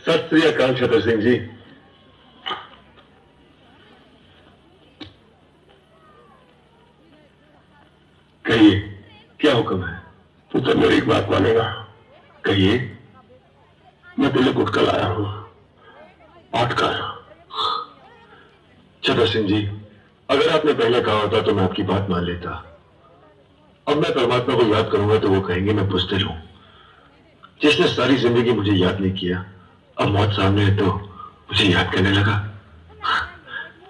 सत श्री अकाल छतर सिंह जी। कहिए, क्या हुक्म है? पुत्र, मेरी एक बात मानेगा? कहिए। मैं दिल्ली उठ कर आया हूं, कर। छतर सिंह जी, अगर आपने पहले कहा होता तो मैं आपकी बात मान लेता। अब मैं परमात्मा को याद करूंगा तो वो कहेंगे मैं बुज़दिल हूं। जिसने सारी जिंदगी मुझे याद नहीं किया, अब मौत सामने है तो मुझे याद करने लगा।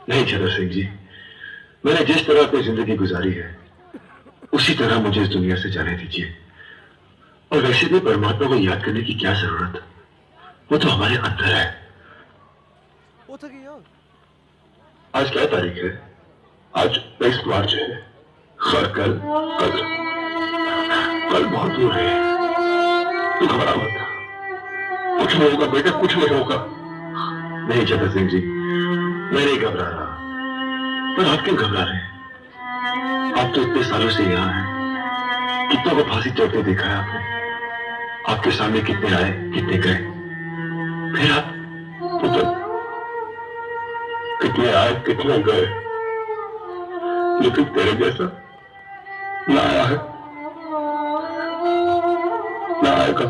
नहीं छतर सिंह जी, मैंने जिस तरह अपनी जिंदगी गुजारी है उसी तरह मुझे इस दुनिया से जाने दीजिए। और वैसे भी परमात्मा को याद करने की क्या जरूरत, वो तो हमारे अंदर है। आज क्या तारीख है? आज 22 मार्च है। और कल कल कल बहुत दूर है। तू घबरा मत, कुछ नहीं होगा बेटा, कुछ नहीं होगा। नहीं छतर सिंह जी, मैं नहीं घबरा रहा। पर आप क्यों घबरा रहे हैं? आप तो इतने सालों से यहाँ हैं, कितनों को फांसी चढ़ते देखा है आपने। आपके सामने कितने आए, कितने गए, फिर आप पुत्र, कितने आए कितने गए, लेकिन तेरे जैसा ना आया है, ना आएगा।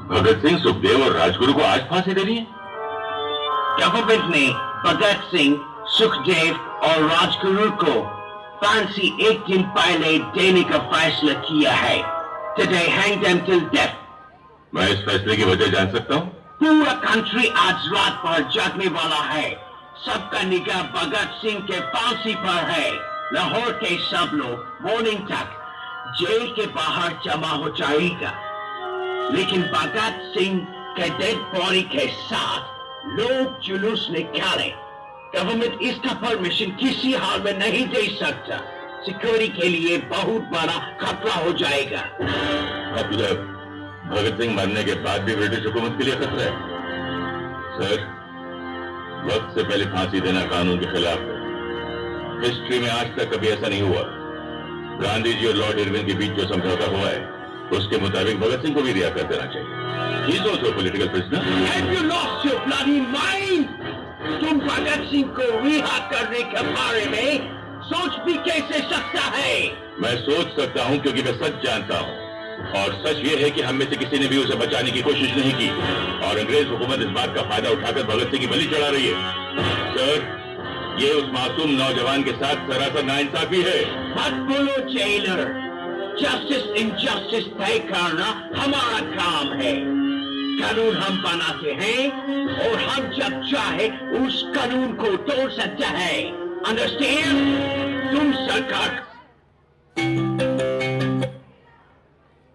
भगत सिंह, सुखदेव और राजगुरु को आज फांसी देनी है? गवर्नमेंट ने भगत सिंह, सुखदेव और राजगुरु को फांसी एक दिन पहले देने का फैसला किया है। Today hang them till death. मैं इस फैसले की वजह जान सकता हूँ? पूरा कंट्री आज रात भर जागने वाला है। सबका निगाह भगत सिंह के फांसी पर है। लाहौर के सब लोग मॉर्निंग तक जेल के बाहर जमा हो जाएगा, लेकिन भगत सिंह के डेड बॉडी के साथ लोग जुलूस निकाले। गवर्नमेंट इसका परमिशन किसी हाल में नहीं दे सकता। सिक्योरिटी के लिए बहुत बड़ा खतरा हो जाएगा। मतलब भगत सिंह मरने के बाद भी ब्रिटिश हुकूमत के लिए खतरा है? सर, वक्त से पहले फांसी देना कानून के खिलाफ है। हिस्ट्री में आज तक कभी ऐसा नहीं हुआ। गांधी जी और लॉर्ड इरविन के बीच जो समझौता हुआ है उसके मुताबिक भगत सिंह को भी रिहा कर देना चाहिए। He is also a political prisoner. Have you lost your bloody mind? तुम भगत सिंह को रिहा करने के बारे में सोच भी कैसे सकता है? मैं सोच सकता हूँ क्योंकि मैं सच जानता हूँ, और सच ये है कि हम में से किसी ने भी उसे बचाने की कोशिश नहीं की, और अंग्रेज हुकूमत इस बात का फायदा उठाकर भगत सिंह की बलि चढ़ा रही है। सर, ये उस मासूम नौजवान के साथ सरासर नाइंसाफी है। मत बोलो जेलर, जस्टिस इनजस्टिस तय करना हमारा काम है। कानून हम बनाते हैं और हम जब चाहे उस कानून को तोड़ सकते हैं। अंडरस्टैंड? तुम सरकार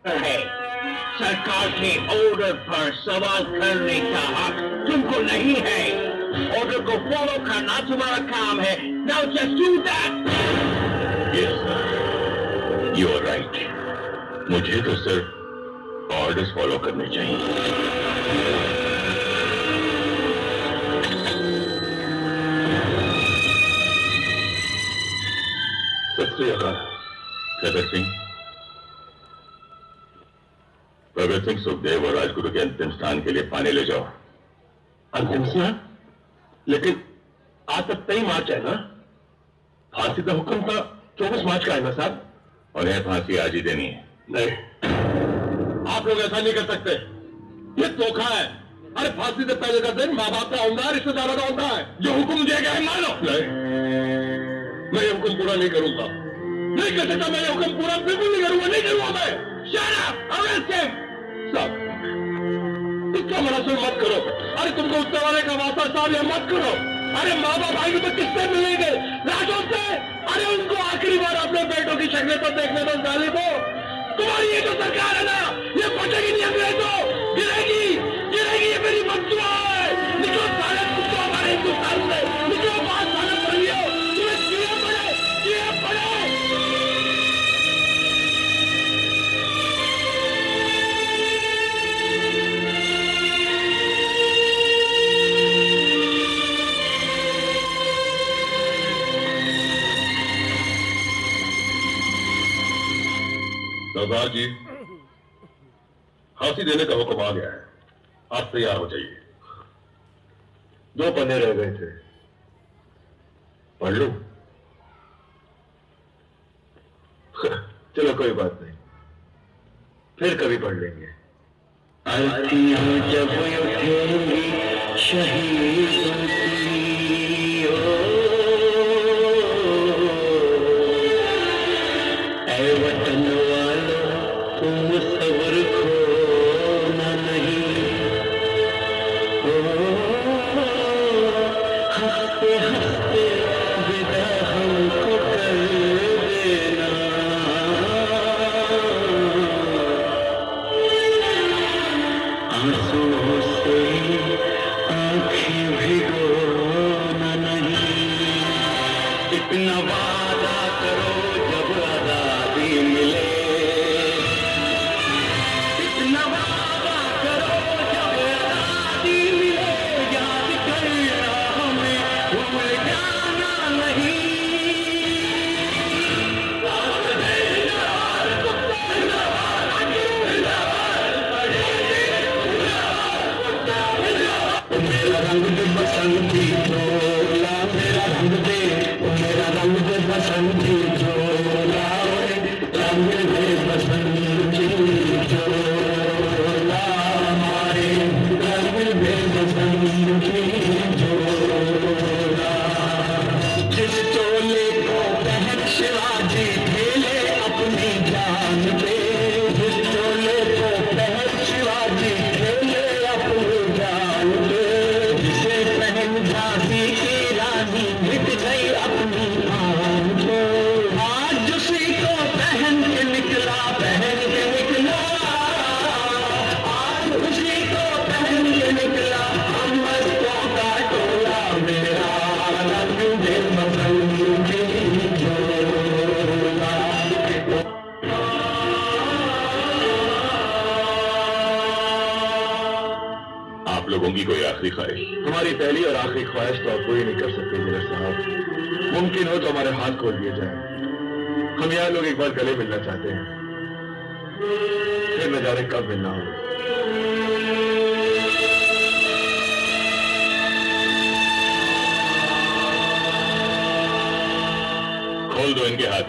है, सरकार के ऑर्डर पर सवाल करने का हक तुमको नहीं है। ऑर्डर को फॉलो करना तुम्हारा काम है। Now just do that. Yes sir, you are right. मुझे तो सिर्फ ऑर्डर्स फॉलो करने चाहिए। सत श्री अकाल छतर सिंह। भगत सिंह, सुखदेव और राजगुरु के अंतिम स्थान के लिए पानी ले जाओ। अंतिम स्थान? लेकिन आज तक 23 मार्च है ना? फांसी का हुक्म था 24 मार्च का है ना साहब? और यह फांसी आज ही देनी है। नहीं, आप लोग ऐसा नहीं कर सकते, ये धोखा है। अरे फांसी से पहले का दिन माँ बाप का होता है, रिश्तेदारों का होता है। जो हुक्म दिया गया है मान लो। नहीं, मैं ये हुक्म पूरा नहीं करूंगा। नहीं कर सकता, मैं ये हुक्म पूरा बिल्कुल नहीं करूंगा, नहीं करूंगा मैं। Shut up! Arrest him! साहब, इसका मनासुर मत करो। अरे तुमको उससे वाले का वास्ता साहब, ये मत करो। अरे माँ बाप आएंगे तो किससे मिलेंगे? राजों से। अरे उनको आखिरी बार अपने बेटों की शक्लें तो देखने दो जालिमो। तुम्हारी ये जो सरकार है ना, ये फटेगी नहीं अंग्रेजों, गिरेगी, गिरेगी। ये मेरी बददुआ है। निकलो साले तुम तो हमारे हिंदुस्तान से, निकलो बात साले पढ़ लियो। तुम्हें किए पड़े, किए पड़े। सरदार जी, फांसी देने का हुक्म आ गया है, आप तैयार हो जाइए। 2 पन्ने रह गए थे, पढ़ लूं? चलो कोई बात नहीं, फिर कभी पढ़ लेंगे। आरतियां जब उठेंगी शहीदों की ओ, ऐ वतन वालों तुम सब्र खोना नहीं। ओ, हंसते हंसते विदा हमको कर देना। आंसुओं से आंखें भिगोना नहीं। इतना वादा करो जब आजादी मिले, इतना वादा करो जब आजादी मिले। याद करना हमें, भूल जाना नहीं। मेरा रंग दे बसंती झोला, मेरा रंग दे, मेरा रंग दे बसंती झोला, रंग दे बसंती झोला, हमारे रंग दे बसंती झोला। जिस चोले को पहन शिवाजी खेले अपनी जान पे, जिस चोले को पहन शिवाजी खेले अपनी जान पे, जिसे पहन झांसी की रानी मिट गई अपनी आन पे, आज उसी को पहन के निकला, पहन के निकला, आज उसी को पहन के निकला हम मस्तों का टोला। मेरा रंग दे बसंती झोला। आप लोगों की कोई आखिरी ख्वाहिश? हमारी पहली और आखिरी ख्वाहिश तो आप पूरी नहीं कर सकते मेरे साहब। मुमकिन हो तो हमारे हाथ खोल दिए जाए। हम यहाँ लोग एक बार गले मिलना चाहते हैं, फिर न जाने कब मिलना हो। खोल दो इनके हाथ।